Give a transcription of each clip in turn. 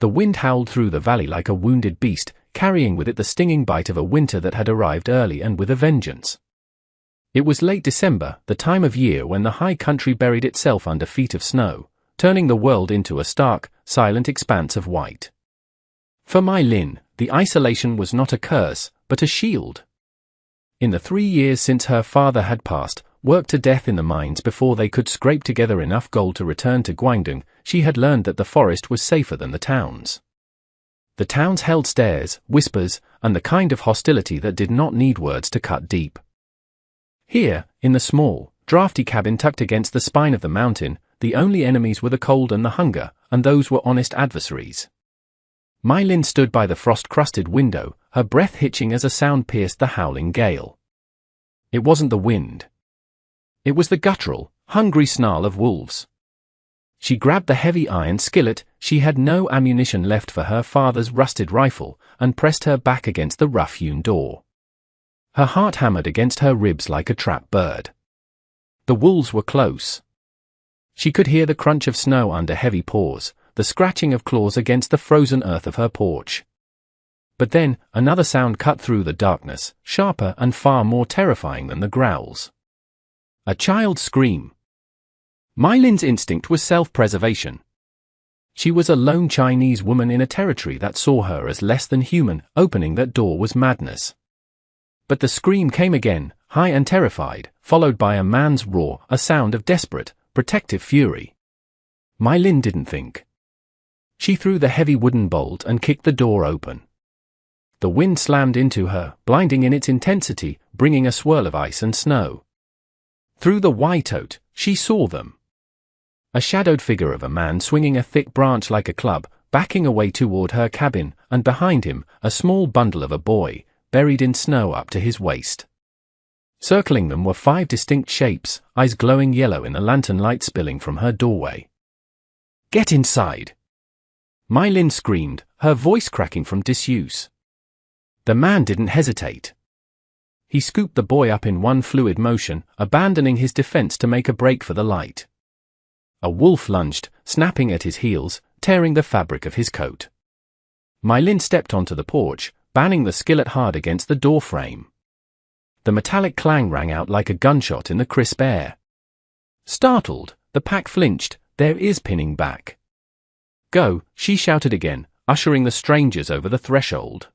The wind howled through the valley like a wounded beast, carrying with it the stinging bite of a winter that had arrived early and with a vengeance. It was late December, the time of year when the high country buried itself under feet of snow, turning the world into a stark, silent expanse of white. For Mai Lin, the isolation was not a curse, but a shield. In the 3 years since her father had passed, worked to death in the mines before they could scrape together enough gold to return to Guangdong, she had learned that the forest was safer than the towns. The towns held stares, whispers, and the kind of hostility that did not need words to cut deep. Here, in the small, drafty cabin tucked against the spine of the mountain, the only enemies were the cold and the hunger, and those were honest adversaries. Mai Lin stood by the frost-crusted window, her breath hitching as a sound pierced the howling gale. It wasn't the wind. It was the guttural, hungry snarl of wolves. She grabbed the heavy iron skillet, she had no ammunition left for her father's rusted rifle, and pressed her back against the rough-hewn door. Her heart hammered against her ribs like a trapped bird. The wolves were close. She could hear the crunch of snow under heavy paws, the scratching of claws against the frozen earth of her porch. But then, another sound cut through the darkness, sharper and far more terrifying than the growls. A child's scream. Mai Lin's instinct was self-preservation. She was a lone Chinese woman in a territory that saw her as less than human. Opening that door was madness. But the scream came again, high and terrified, followed by a man's roar, a sound of desperate, protective fury. Mai Lin didn't think. She threw the heavy wooden bolt and kicked the door open. The wind slammed into her, blinding in its intensity, bringing a swirl of ice and snow. Through the whiteout, she saw them. A shadowed figure of a man swinging a thick branch like a club, backing away toward her cabin, and behind him, a small bundle of a boy, buried in snow up to his waist. Circling them were 5 distinct shapes, eyes glowing yellow in the lantern light spilling from her doorway. "Get inside!" Mai Lin screamed, her voice cracking from disuse. The man didn't hesitate. He scooped the boy up in one fluid motion, abandoning his defense to make a break for the light. A wolf lunged, snapping at his heels, tearing the fabric of his coat. Mai Lin stepped onto the porch, banging the skillet hard against the door frame. The metallic clang rang out like a gunshot in the crisp air. Startled, the pack flinched, their ears pinning back. "Go," she shouted again, ushering the strangers over the threshold.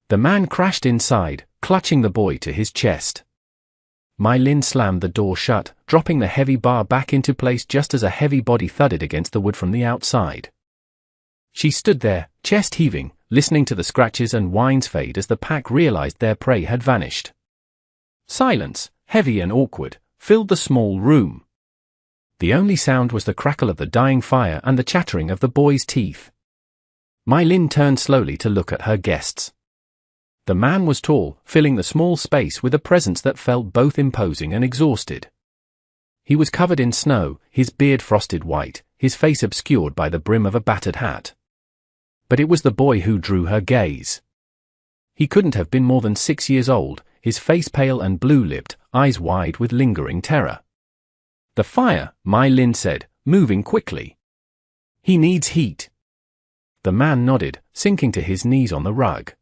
The man crashed inside, clutching the boy to his chest. Mai Lin slammed the door shut, dropping the heavy bar back into place just as a heavy body thudded against the wood from the outside. She stood there, chest heaving, listening to the scratches and whines fade as the pack realized their prey had vanished. Silence, heavy and awkward, filled the small room. The only sound was the crackle of the dying fire and the chattering of the boy's teeth. Mai Lin turned slowly to look at her guests. The man was tall, filling the small space with a presence that felt both imposing and exhausted. He was covered in snow, his beard frosted white, his face obscured by the brim of a battered hat. But it was the boy who drew her gaze. He couldn't have been more than 6 years old, his face pale and blue-lipped, eyes wide with lingering terror. "The fire," Mai Lin said, moving quickly. "He needs heat." The man nodded, sinking to his knees on the rug.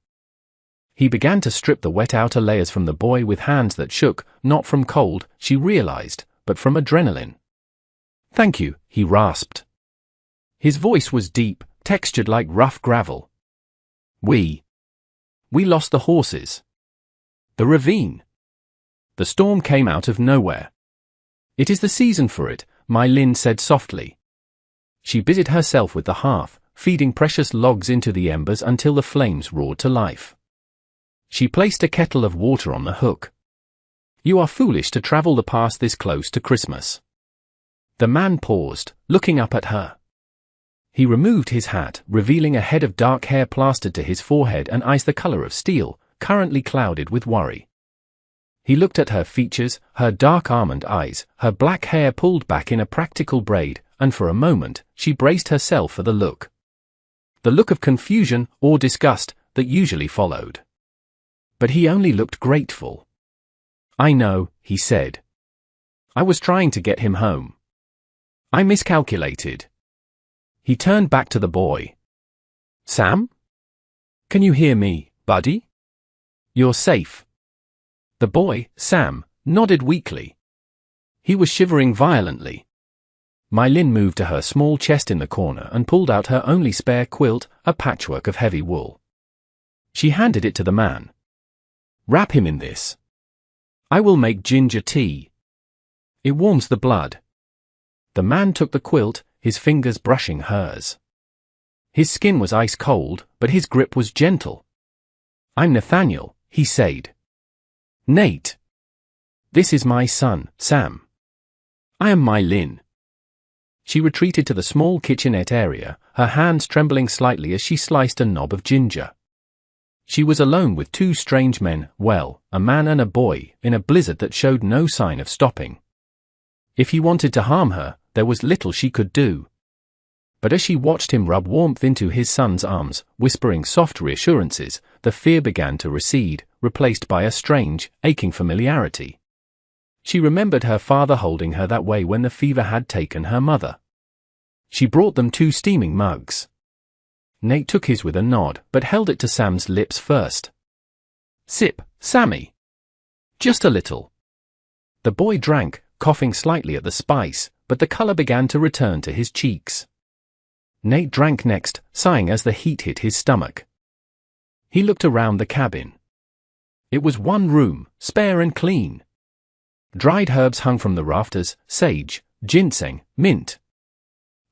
He began to strip the wet outer layers from the boy with hands that shook, not from cold, she realized, but from adrenaline. "Thank you," he rasped. His voice was deep, textured like rough gravel. We lost the horses. The ravine. The storm came out of nowhere. It is the season for it, Mai Lin said softly. She busied herself with the hearth, feeding precious logs into the embers until the flames roared to life. She placed a kettle of water on the hook. "You are foolish to travel the pass this close to Christmas." The man paused, looking up at her. He removed his hat, revealing a head of dark hair plastered to his forehead and eyes the color of steel, currently clouded with worry. He looked at her features, her dark almond eyes, her black hair pulled back in a practical braid, and for a moment, she braced herself for the look. The look of confusion or disgust that usually followed. But he only looked grateful. "I know," he said. "I was trying to get him home. I miscalculated." He turned back to the boy. Sam? Can you hear me, buddy? You're safe. The boy, Sam, nodded weakly. He was shivering violently. Mylin moved to her small chest in the corner and pulled out her only spare quilt, a patchwork of heavy wool. She handed it to the man. Wrap him in this. I will make ginger tea. It warms the blood. The man took the quilt, his fingers brushing hers. His skin was ice cold, but his grip was gentle. I'm Nathaniel, he said. Nate. This is my son, Sam. I am Mylin. She retreated to the small kitchenette area, her hands trembling slightly as she sliced a knob of ginger. She was alone with two strange men, well, a man and a boy, in a blizzard that showed no sign of stopping. If he wanted to harm her, there was little she could do. But as she watched him rub warmth into his son's arms, whispering soft reassurances, the fear began to recede, replaced by a strange, aching familiarity. She remembered her father holding her that way when the fever had taken her mother. She brought them 2 steaming mugs. Nate took his with a nod, but held it to Sam's lips first. Sip, Sammy. Just a little. The boy drank, coughing slightly at the spice, but the color began to return to his cheeks. Nate drank next, sighing as the heat hit his stomach. He looked around the cabin. It was one room, spare and clean. Dried herbs hung from the rafters, sage, ginseng, mint.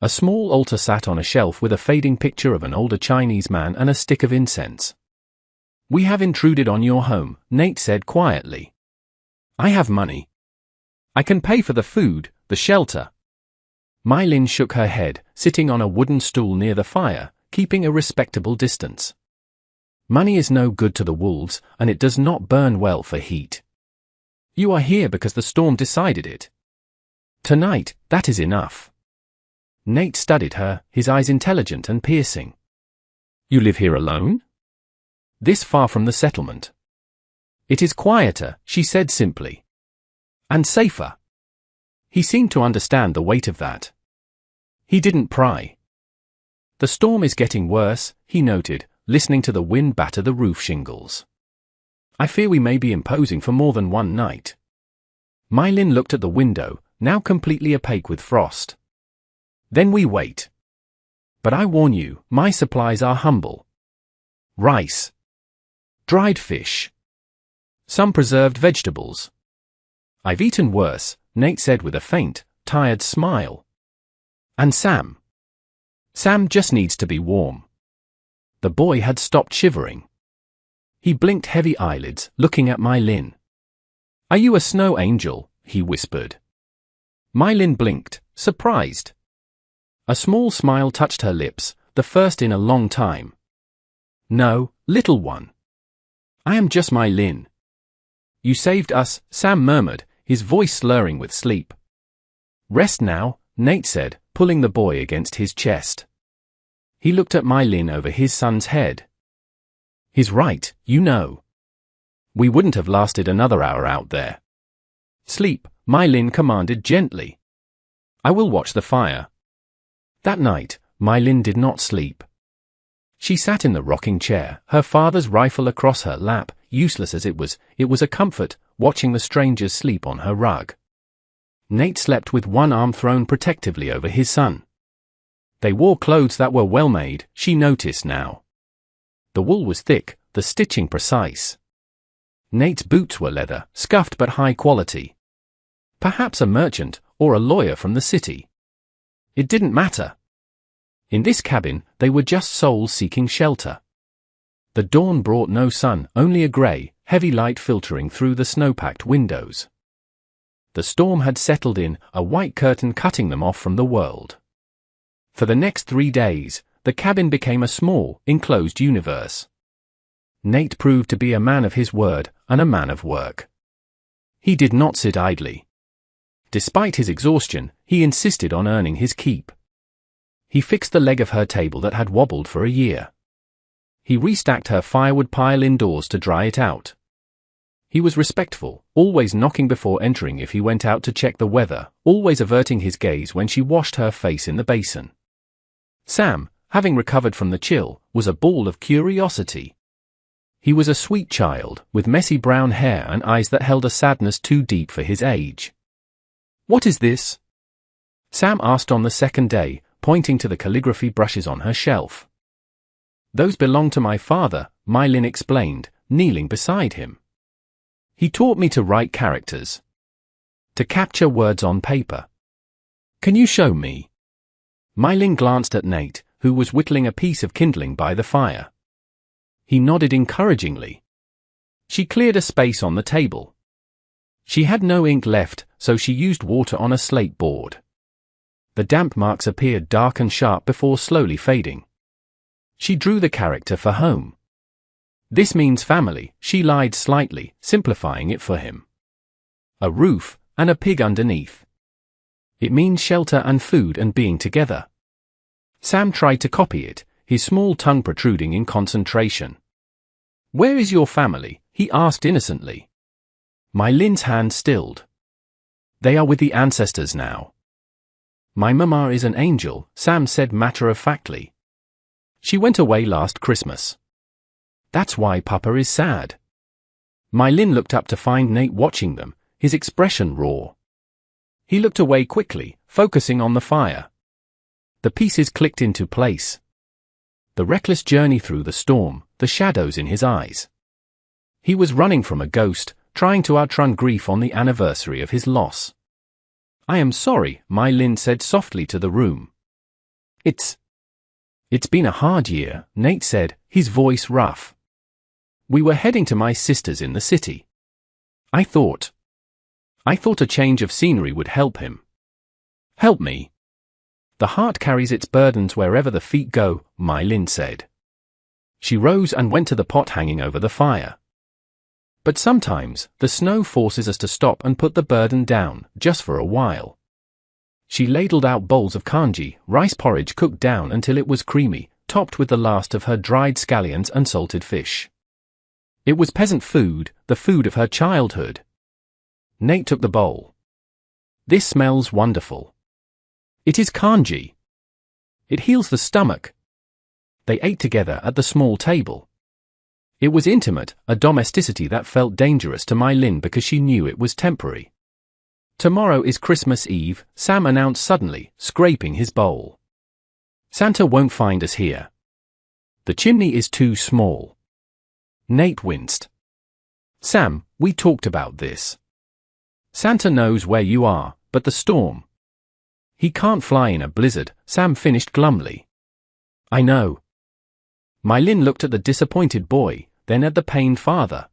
A small altar sat on a shelf with a fading picture of an older Chinese man and a stick of incense. We have intruded on your home, Nate said quietly. I have money. I can pay for the food, the shelter. Mylin shook her head, sitting on a wooden stool near the fire, keeping a respectable distance. Money is no good to the wolves, and it does not burn well for heat. You are here because the storm decided it. Tonight, that is enough. Nate studied her, his eyes intelligent and piercing. You live here alone? This far from the settlement. It is quieter, she said simply. And safer. He seemed to understand the weight of that. He didn't pry. The storm is getting worse, he noted, listening to the wind batter the roof shingles. I fear we may be imposing for more than one night. Mylin looked at the window, now completely opaque with frost. Then we wait. But I warn you, my supplies are humble. Rice. Dried fish. Some preserved vegetables. I've eaten worse, Nate said with a faint, tired smile. And Sam. Sam just needs to be warm. The boy had stopped shivering. He blinked heavy eyelids, looking at Mylin. Are you a snow angel? He whispered. Mylin blinked, surprised. A small smile touched her lips, the first in a long time. No, little one. I am just Mylin. You saved us, Sam murmured, his voice slurring with sleep. Rest now, Nate said, pulling the boy against his chest. He looked at Mylin over his son's head. He's right, you know. We wouldn't have lasted another hour out there. Sleep, Mylin commanded gently. I will watch the fire. That night, Mylin did not sleep. She sat in the rocking chair, her father's rifle across her lap, useless as it was a comfort, watching the strangers sleep on her rug. Nate slept with one arm thrown protectively over his son. They wore clothes that were well made, she noticed now. The wool was thick, the stitching precise. Nate's boots were leather, scuffed but high quality. Perhaps a merchant, or a lawyer from the city. It didn't matter. In this cabin, they were just souls seeking shelter. The dawn brought no sun, only a grey, heavy light filtering through the snow-packed windows. The storm had settled in, a white curtain cutting them off from the world. For the next 3 days, the cabin became a small, enclosed universe. Nate proved to be a man of his word, and a man of work. He did not sit idly. Despite his exhaustion, he insisted on earning his keep. He fixed the leg of her table that had wobbled for a year. He restacked her firewood pile indoors to dry it out. He was respectful, always knocking before entering if he went out to check the weather, always averting his gaze when she washed her face in the basin. Sam, having recovered from the chill, was a ball of curiosity. He was a sweet child, with messy brown hair and eyes that held a sadness too deep for his age. "What is this?" Sam asked on the second day, pointing to the calligraphy brushes on her shelf. "Those belong to my father," Mylin explained, kneeling beside him. "He taught me to write characters. To capture words on paper. Can you show me?" Mylin glanced at Nate, who was whittling a piece of kindling by the fire. He nodded encouragingly. She cleared a space on the table. She had no ink left, so she used water on a slate board. The damp marks appeared dark and sharp before slowly fading. She drew the character for home. "This means family," she lied slightly, simplifying it for him. "A roof, and a pig underneath. It means shelter and food and being together." Sam tried to copy it, his small tongue protruding in concentration. "Where is your family?" he asked innocently. Mylin's hand stilled. "They are with the ancestors now." "My mama is an angel," Sam said matter-of-factly. "She went away last Christmas. That's why Papa is sad." Mylin looked up to find Nate watching them, his expression raw. He looked away quickly, focusing on the fire. The pieces clicked into place. The reckless journey through the storm, the shadows in his eyes. He was running from a ghost, trying to outrun grief on the anniversary of his loss. "I am sorry," Mylin said softly to the room. It's been a hard year," Nate said, his voice rough. "We were heading to my sister's in the city. I thought a change of scenery would help him." "Help me." "The heart carries its burdens wherever the feet go," Mylin said. She rose and went to the pot hanging over the fire. "But sometimes, the snow forces us to stop and put the burden down, just for a while." She ladled out bowls of congee, rice porridge cooked down until it was creamy, topped with the last of her dried scallions and salted fish. It was peasant food, the food of her childhood. Nate took the bowl. "This smells wonderful." "It is congee. It heals the stomach." They ate together at the small table. It was intimate, a domesticity that felt dangerous to Mylin because she knew it was temporary. "Tomorrow is Christmas Eve," Sam announced suddenly, scraping his bowl. "Santa won't find us here. The chimney is too small." Nate winced. "Sam, we talked about this. Santa knows where you are, but the storm. He can't fly in a blizzard," Sam finished glumly. "I know." Mylin looked at the disappointed boy, then at the pained father.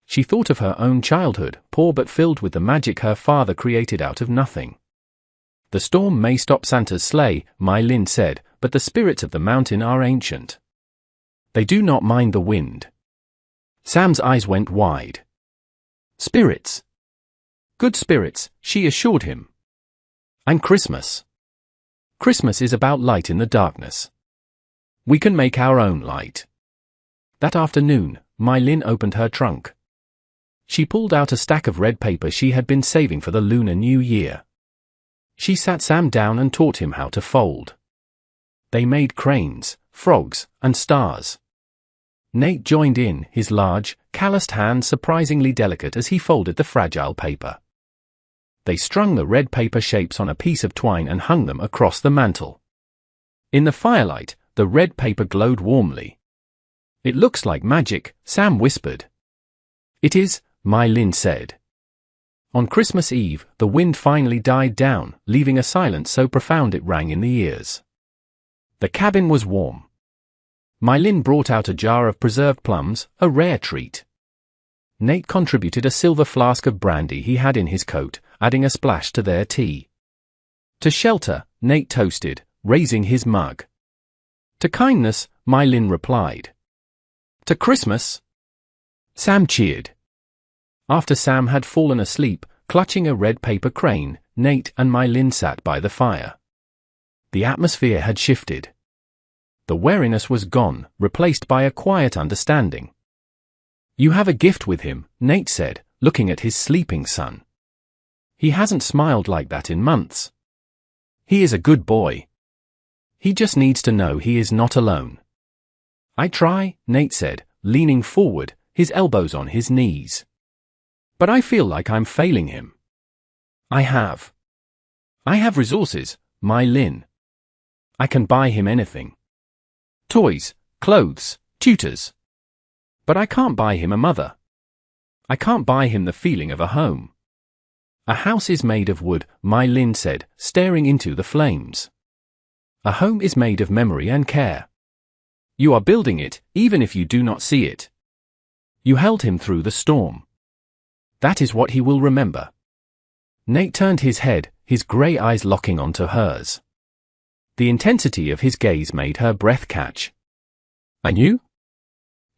She thought of her own childhood, poor but filled with the magic her father created out of nothing. "The storm may stop Santa's sleigh," Mylin said, "but the spirits of the mountain are ancient. They do not mind the wind." Sam's eyes went wide. "Spirits. Good spirits," she assured him. "And Christmas. Christmas is about light in the darkness. We can make our own light." That afternoon, Mylin opened her trunk. She pulled out a stack of red paper she had been saving for the Lunar New Year. She sat Sam down and taught him how to fold. They made cranes, frogs, and stars. Nate joined in, his large, calloused hands surprisingly delicate as he folded the fragile paper. They strung the red paper shapes on a piece of twine and hung them across the mantel. In the firelight, the red paper glowed warmly. "It looks like magic," Sam whispered. "It is," Mylin said. On Christmas Eve, the wind finally died down, leaving a silence so profound it rang in the ears. The cabin was warm. Mylin brought out a jar of preserved plums, a rare treat. Nate contributed a silver flask of brandy he had in his coat, adding a splash to their tea. To shelter, Nate toasted, raising his mug. To kindness, Mylin replied. To Christmas? Sam cheered. After Sam had fallen asleep, clutching a red paper crane, Nate and Mylin sat by the fire. The atmosphere had shifted. The wariness was gone, replaced by a quiet understanding. You have a gift with him, Nate said, looking at his sleeping son. He hasn't smiled like that in months. He is a good boy. He just needs to know he is not alone. I try, Nate said, leaning forward, his elbows on his knees. But I feel like I'm failing him. I have resources, my Lin. I can buy him anything. Toys, clothes, tutors. But I can't buy him a mother. I can't buy him the feeling of a home. A house is made of wood, my Lin said, staring into the flames. A home is made of memory and care. You are building it, even if you do not see it. You held him through the storm. That is what he will remember. Nate turned his head, his grey eyes locking onto hers. The intensity of his gaze made her breath catch. And you?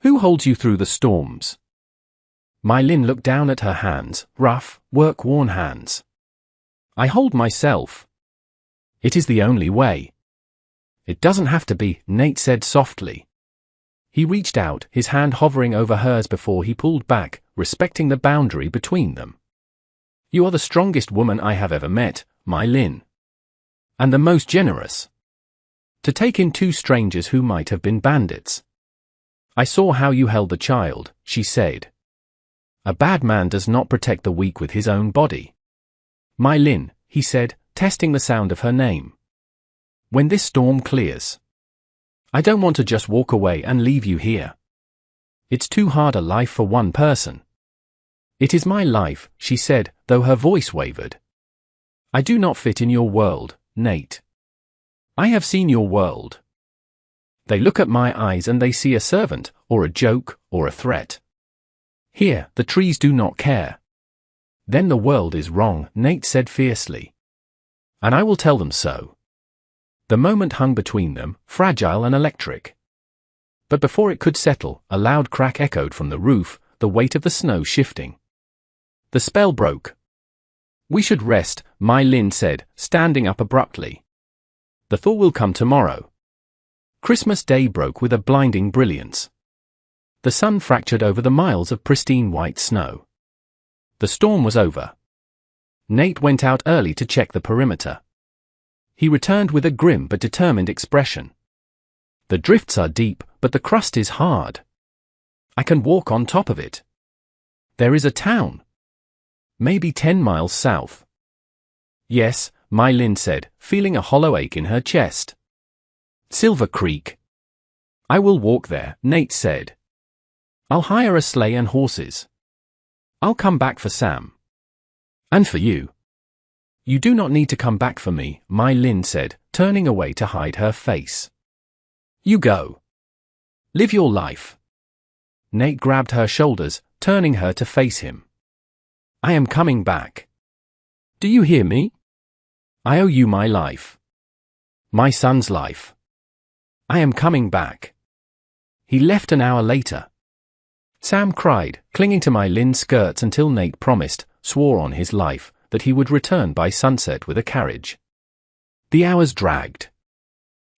Who holds you through the storms? My Lin looked down at her hands, rough, work-worn hands. I hold myself. It is the only way. It doesn't have to be, Nate said softly. He reached out, his hand hovering over hers before he pulled back, respecting the boundary between them. You are the strongest woman I have ever met, my Lin. And the most generous. To take in two strangers who might have been bandits. I saw how you held the child, she said. A bad man does not protect the weak with his own body. My Lin, he said, testing the sound of her name. When this storm clears. I don't want to just walk away and leave you here. It's too hard a life for one person. It is my life, she said, though her voice wavered. I do not fit in your world, Nate. I have seen your world. They look at my eyes and they see a servant, or a joke, or a threat. Here, the trees do not care. Then the world is wrong, Nate said fiercely. And I will tell them so. The moment hung between them, fragile and electric. But before it could settle, a loud crack echoed from the roof, the weight of the snow shifting. The spell broke. We should rest, my Lin said, standing up abruptly. The thaw will come tomorrow. Christmas Day broke with a blinding brilliance. The sun fractured over the miles of pristine white snow. The storm was over. Nate went out early to check the perimeter. He returned with a grim but determined expression. The drifts are deep, but the crust is hard. I can walk on top of it. There is a town. Maybe 10 miles south. Yes, my Lin said, feeling a hollow ache in her chest. Silver Creek. I will walk there, Nate said. I'll hire a sleigh and horses. I'll come back for Sam. And for you. You do not need to come back for me, my Lin said, turning away to hide her face. You go. Live your life. Nate grabbed her shoulders, turning her to face him. I am coming back. Do you hear me? I owe you my life. My son's life. I am coming back. He left an hour later. Sam cried, clinging to my Lin's skirts until Nate promised, swore on his life, that he would return by sunset with a carriage. The hours dragged.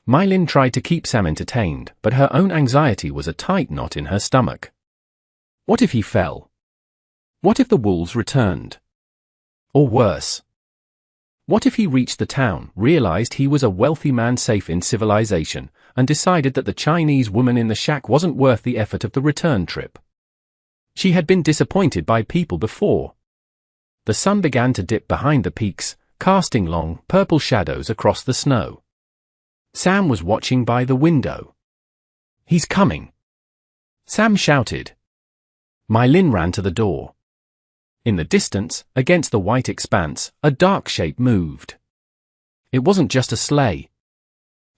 My Lin tried to keep Sam entertained, but her own anxiety was a tight knot in her stomach. What if he fell? What if the wolves returned? Or worse? What if he reached the town, realized he was a wealthy man safe in civilization, and decided that the Chinese woman in the shack wasn't worth the effort of the return trip? She had been disappointed by people before. The sun began to dip behind the peaks, casting long, purple shadows across the snow. Sam was watching by the window. He's coming. Sam shouted. My Lin ran to the door. In the distance, against the white expanse, a dark shape moved. It wasn't just a sleigh.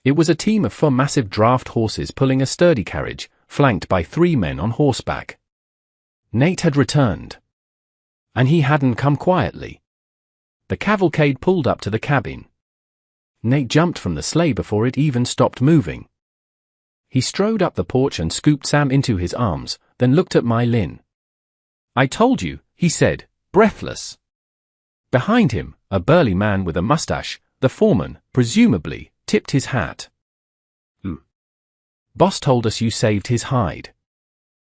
It was a team of 4 massive draft horses pulling a sturdy carriage, flanked by 3 men on horseback. Nate had returned. And he hadn't come quietly. The cavalcade pulled up to the cabin. Nate jumped from the sleigh before it even stopped moving. He strode up the porch and scooped Sam into his arms, then looked at my Lin. I told you, he said, breathless. Behind him, a burly man with a mustache, the foreman, presumably, tipped his hat. Boss told us you saved his hide.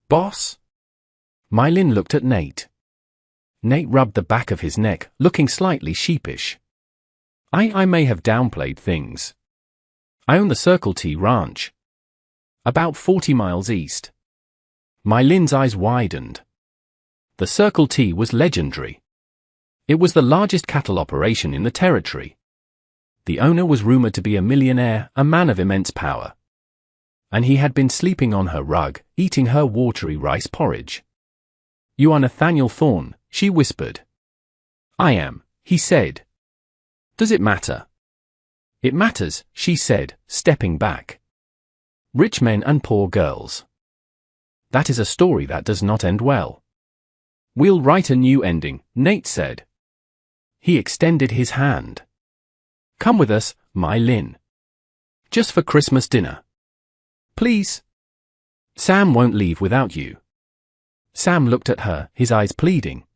Boss? My Lin looked at Nate. Nate rubbed the back of his neck, looking slightly sheepish. I may have downplayed things. I own the Circle T Ranch. About 40 miles east. My Lin's eyes widened. The Circle T was legendary. It was the largest cattle operation in the territory. The owner was rumored to be a millionaire, a man of immense power. And he had been sleeping on her rug, eating her watery rice porridge. "You are Nathaniel Thorne," she whispered. "I am," he said. "Does it matter?" "It matters," she said, stepping back. Rich men and poor girls. That is a story that does not end well. "We'll write a new ending," Nate said. He extended his hand. "Come with us, my Lin. Just for Christmas dinner. Please. Sam won't leave without you." Sam looked at her, his eyes pleading.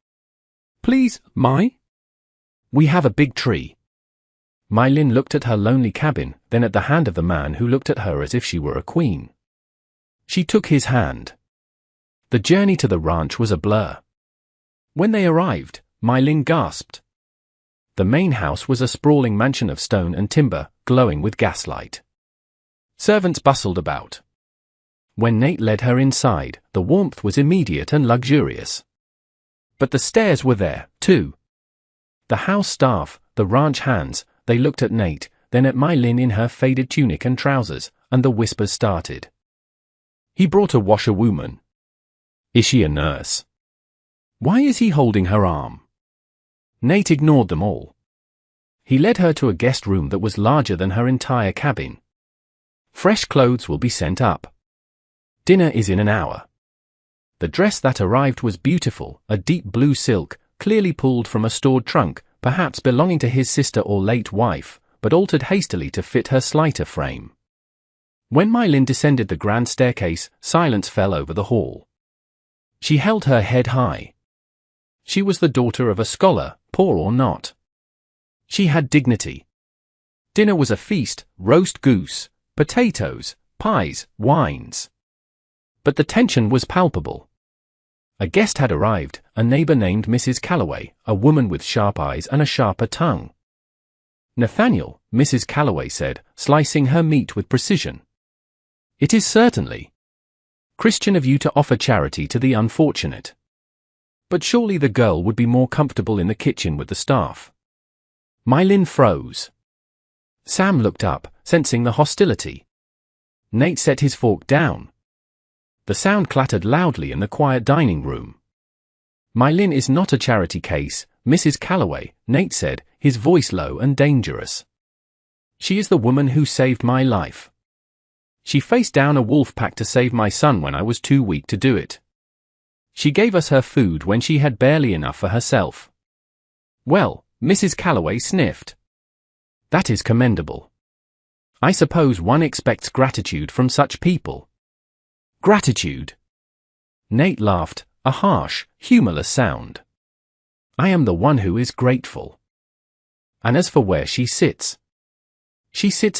"Please, my? We have a big tree." My Lin looked at her lonely cabin, then at the hand of the man who looked at her as if she were a queen. She took his hand. The journey to the ranch was a blur. When they arrived, My Lin gasped. The main house was a sprawling mansion of stone and timber, glowing with gaslight. Servants bustled about. When Nate led her inside, the warmth was immediate and luxurious. But the stairs were there, too. The house staff, the ranch hands, they looked at Nate, then at My Lin in her faded tunic and trousers, and the whispers started. "He brought a washerwoman. Is she a nurse? Why is he holding her arm?" Nate ignored them all. He led her to a guest room that was larger than her entire cabin. "Fresh clothes will be sent up. Dinner is in an hour." The dress that arrived was beautiful, a deep blue silk, clearly pulled from a stored trunk, perhaps belonging to his sister or late wife, but altered hastily to fit her slighter frame. When My Lin descended the grand staircase, silence fell over the hall. She held her head high. She was the daughter of a scholar, poor or not. She had dignity. Dinner was a feast, roast goose, potatoes, pies, wines. But the tension was palpable. A guest had arrived, a neighbor named Mrs. Calloway, a woman with sharp eyes and a sharper tongue. "Nathaniel," Mrs. Calloway said, slicing her meat with precision. "It is certainly Christian of you to offer charity to the unfortunate. But surely the girl would be more comfortable in the kitchen with the staff." My Lin froze. Sam looked up, sensing the hostility. Nate set his fork down. The sound clattered loudly in the quiet dining room. "My Lin is not a charity case, Mrs. Calloway," Nate said, his voice low and dangerous. "She is the woman who saved my life. She faced down a wolf pack to save my son when I was too weak to do it. She gave us her food when she had barely enough for herself." "Well," Mrs. Calloway sniffed. "That is commendable. I suppose one expects gratitude from such people." "Gratitude?" Nate laughed, a harsh, humorless sound. "I am the one who is grateful. And as for where she sits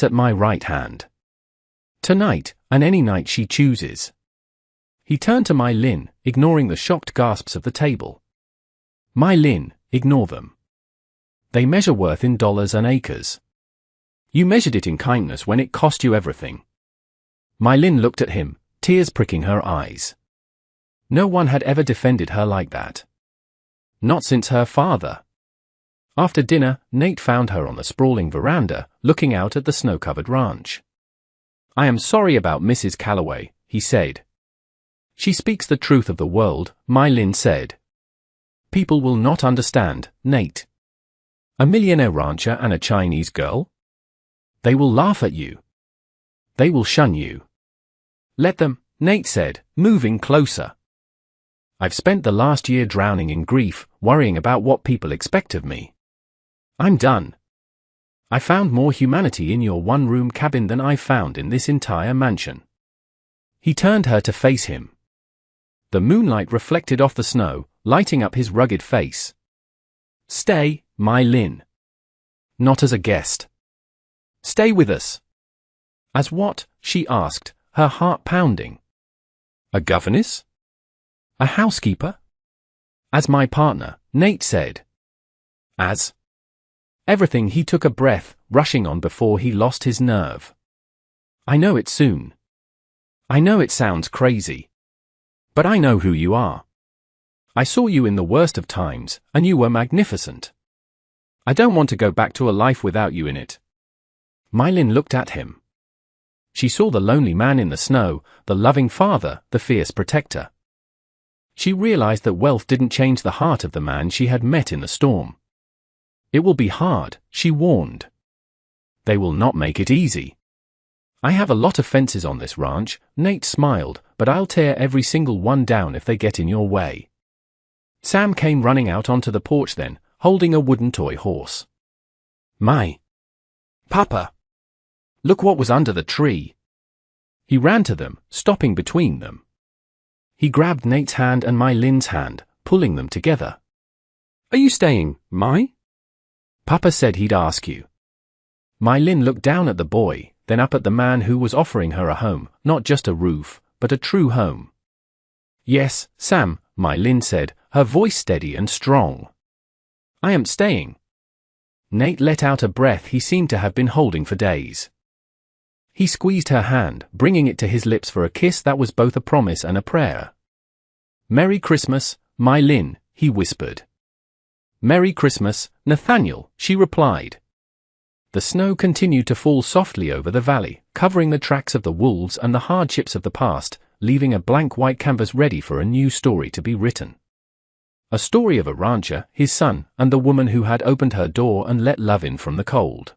at my right hand. Tonight, and any night she chooses." He turned to My Lin, ignoring the shocked gasps of the table. "My Lin, ignore them. They measure worth in dollars and acres. You measured it in kindness when it cost you everything." My Lin looked at him, tears pricking her eyes. No one had ever defended her like that. Not since her father. After dinner, Nate found her on the sprawling veranda, looking out at the snow-covered ranch. "I am sorry about Mrs. Calloway," he said. "She speaks the truth of the world," My Lin said. "People will not understand, Nate. A millionaire rancher and a Chinese girl? They will laugh at you. They will shun you." "Let them," Nate said, moving closer. "I've spent the last year drowning in grief, worrying about what people expect of me. I'm done. I found more humanity in your one-room cabin than I found in this entire mansion." He turned her to face him. The moonlight reflected off the snow, lighting up his rugged face. "Stay, My Lin. Not as a guest. Stay with us." "As what?" she asked, her heart pounding. "A governess? A housekeeper?" "As my partner," Nate said. "As everything." He took a breath, rushing on before he lost his nerve. I know it soon. I know it sounds crazy. But I know who you are. I saw you in the worst of times, and you were magnificent. I don't want to go back to a life without you in it. Mylin looked at him. She saw the lonely man in the snow, the loving father, the fierce protector. She realized that wealth didn't change the heart of the man she had met in the storm. It will be hard, she warned. They will not make it easy. I have a lot of fences on this ranch, Nate smiled, but I'll tear every single one down if they get in your way. Sam came running out onto the porch then, holding a wooden toy horse. My Papa! Look what was under the tree. He ran to them, stopping between them. He grabbed Nate's hand and Mylin's hand, pulling them together. Are you staying, My? Papa said he'd ask you. Mylin looked down at the boy, then up at the man who was offering her a home, not just a roof, but a true home. Yes, Sam, Mylin said, her voice steady and strong. I am staying. Nate let out a breath he seemed to have been holding for days. He squeezed her hand, bringing it to his lips for a kiss that was both a promise and a prayer. Merry Christmas, Mylin, he whispered. Merry Christmas, Nathaniel, she replied. The snow continued to fall softly over the valley, covering the tracks of the wolves and the hardships of the past, leaving a blank white canvas ready for a new story to be written. A story of a rancher, his son, and the woman who had opened her door and let love in from the cold.